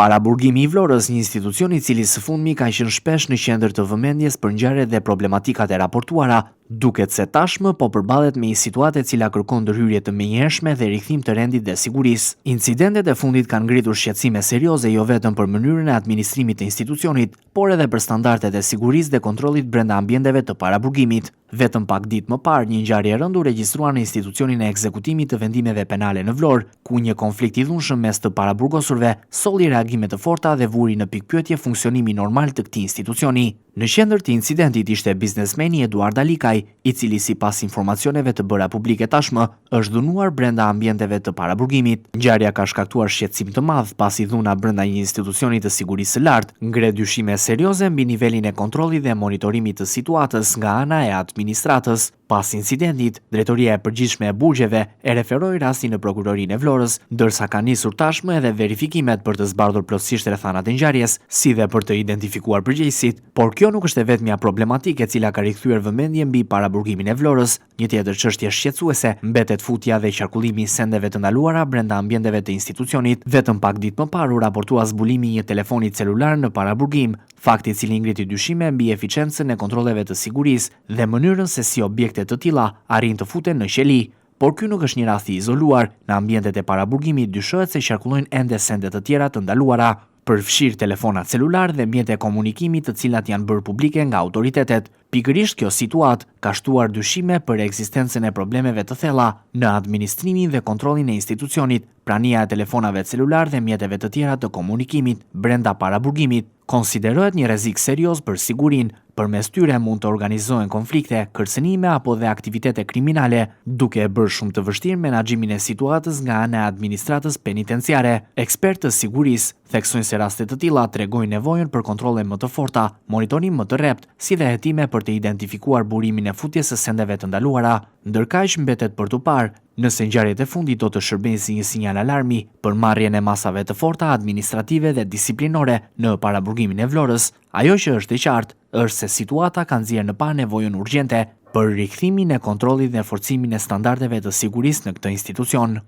Paraburgimi i Vlorës, një institucion i cili së fundmi ka qenë shpesh në qendër të vëmendjes për ngjarjet dhe problematikat e raportuara, duket se tashmë po përballet me një situatë e cila kërkon ndërhyrje të menjëhershme dhe rikthim të rendit dhe sigurisë. Incidentet e fundit kanë ngritur shqetësime serioze jo vetëm për mënyrën e administrimit të institucionit, por edhe për standardet e sigurisë dhe kontrollit brenda ambienteve të paraburgimit. Vetëm pak ditë më parë, një ngjarje e rëndur regjistruar në institucionin e ekzekutimit të vendimeve penale në Vlorë, ku një konflikt i dhunshëm mes të paraburgosurve solli reagime të forta dhe vuri në pikpyetje funksionimi normal të këtij institucioni. Në qendër të incidentit ishte biznesmeni Eduard Alikaj, i cili sipas informacioneve të bëra publike tashmë është dhunuar brenda ambienteve të paraburgimit. Ngjarja ka shkaktuar shqetësim të madh pasi dhuna brenda një institucioni të sigurisë së lartë ngre dyshime serioze mbi nivelin e kontrollit dhe monitorimit të situatës nga ana e administratës. Pas incidentit, Drejtoria e Përgjithshme e Burgjeve e referoi rastin në Prokurorinë e Vlorës, ndërsa ka nisur tashmë edhe verifikimet për të zbardhur plotësisht rrethanat e ngjarjes, si dhe për të identifikuar përgjegjësit. Por kjo nuk është e vetmja problematikë e cila ka rikthyer vëmendjen mbi paraburgimin e Vlorës. Një tjetër çështje shqetësuese mbetet futja dhe qarkullimi i sendeve të ndaluara brenda ambienteve të institucionit. Vetëm pak ditë më parë u raportua zbulimi i një telefoni celular në paraburgim, fakti i cili ngriti dyshime mbi eficiencën e kontrolleve të sigurisë dhe mënyrën se si objekte të tilla arrin të futen në qeli. Por ky nuk është një rast i izoluar. Në ambientet e paraburgimit dyshohet se qarkullojnë ende sende të tjera të ndaluara, përfshirë telefona celular dhe mjete komunikimi të cilat janë bërë publike nga autoritetet. Pikërisht kjo situatë ka shtuar dyshime për ekzistencën e problemeve të thella në administrimin dhe kontrollin e institucionit. Prania e telefonave celular dhe mjeteve të tjera të komunikimit brenda paraburgimit konsiderohet një rrezik serioz për sigurinë. Përmes tyre mund të organizohen konflikte, kërcënime apo dhe aktivitete kriminale, duke e bërë shumë të vështirë menaxhimin e situatës nga ana e administratës penitenciare. Ekspertë të sigurisë theksojnë se raste të tilla tregojnë nevojën për kontrolle më të forta, monitorim më të rrept, si dhe hetime për të identifikuar burimin e futjes së sendeve të ndaluara. Ndërkaq mbetet për tu parë nëse ngjarjet e fundit do të shërbejnë si një sinjal alarmi për marrjen e masave të forta administrative dhe disiplinore në paraburgimin e Vlorës. Ajo që është e qartë është se situata ka nxjerrë në pa nevojën urgjente për rikthimin e kontrollit dhe forcimin e standardeve të sigurisë në këtë institucion.